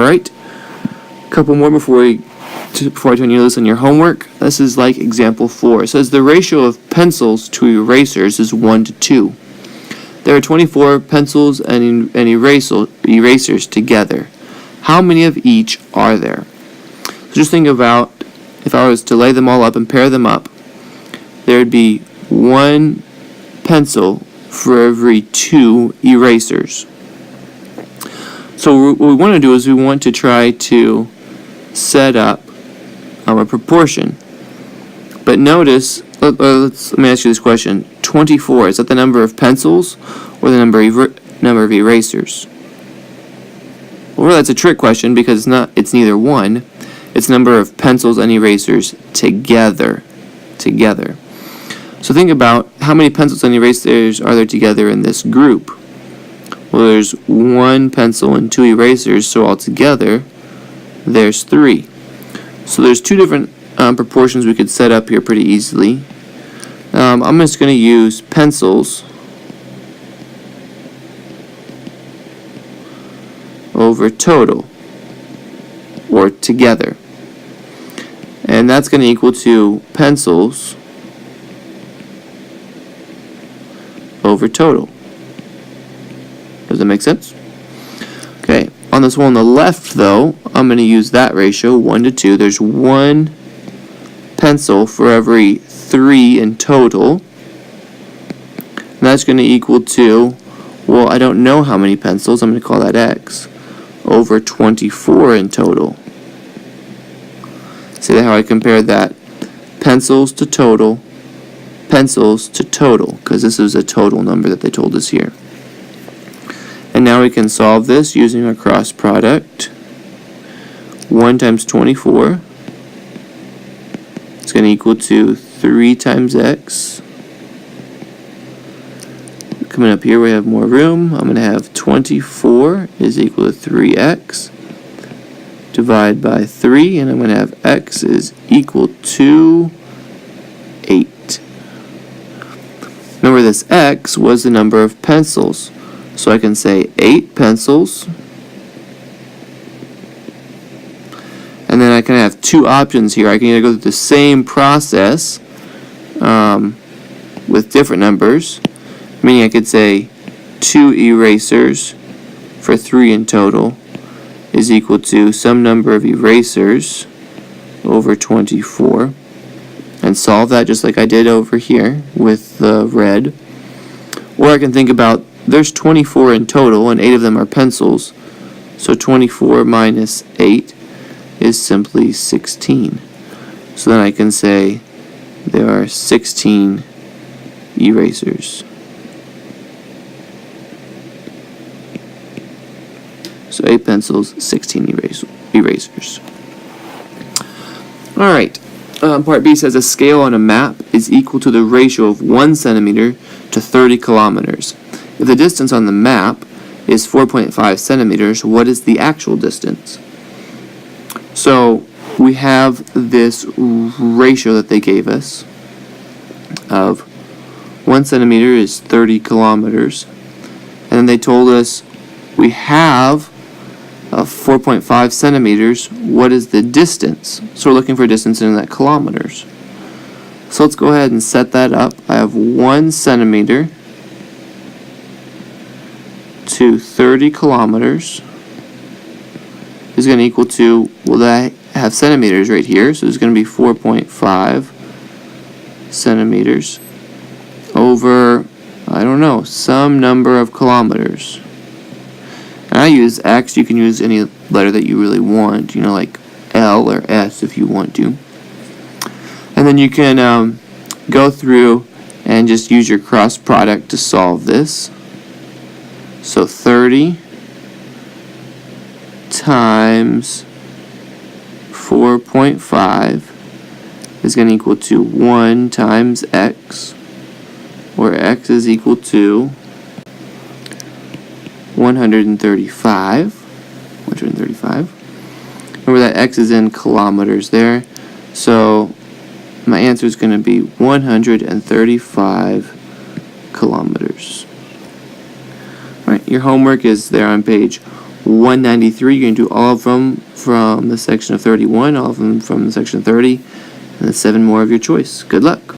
Alright, a couple more before I turn you loose on your homework. This is like example 4. It says the ratio of pencils to erasers is 1 to 2. There are 24 pencils and erasers together. How many of each are there? So just think about if I was to lay them all up and pair them up, there would be 1 pencil for every 2 erasers. So what we want to do is we want to try to set up a proportion. But notice, let me ask you this question. 24, is that the number of pencils or the number of erasers? Well, that's a trick question because it's neither one. It's number of pencils and erasers together. So think about how many pencils and erasers are there together in this group. Well, there's 1 pencil and 2 erasers, so altogether there's 3. So there's 2 different proportions we could set up here pretty easily. I'm just going to use pencils over total, or together. And that's going to equal to pencils over total. Does that make sense? Okay, on this one on the left though, I'm going to use that ratio, 1 to 2. There's 1 pencil for every 3 in total. And that's going to equal to, well, I don't know how many pencils, I'm going to call that x, over 24 in total. See how I compare that? Pencils to total, because this is a total number that they told us here. And now we can solve this using a cross product. 1 times 24 is going to equal to 3 times x. Coming up here we have more room. I'm going to have 24 is equal to 3x. Divide by 3, and I'm going to have x is equal to 8. Remember, this x was the number of pencils. So I can say 8 pencils. And then I can have 2 options here. I can either go through the same process with different numbers, meaning I could say 2 erasers for 3 in total is equal to some number of erasers over 24, and solve that just like I did over here with the red. Or I can think about there's 24 in total and 8 of them are pencils, so 24 minus 8 is simply 16. So then I can say there are 16 erasers. So 8 pencils, 16 erasers. Alright, part B says a scale on a map is equal to the ratio of 1 centimeter to 30 kilometers. If the distance on the map is 4.5 centimeters, what is the actual distance? So we have this ratio that they gave us of 1 centimeter is 30 kilometers. And then they told us we have 4.5 centimeters. What is the distance? So we're looking for distance in that kilometers. So let's go ahead and set that up. I have 1 centimeter to 30 kilometers is going to equal to, well, I have centimeters right here, so it's going to be 4.5 centimeters over, I don't know, some number of kilometers. And I use X. You can use any letter that you really want, like L or S if you want to. And then you can go through and just use your cross product to solve this. So 30 times 4.5 is going to equal to 1 times x, where x is equal to 135. Remember that x is in kilometers there, so my answer is going to be 135 kilometers. Alright, your homework is there on page 193, you're going to do all of them from the section of 31, all of them from the section of 30, and then 7 more of your choice. Good luck.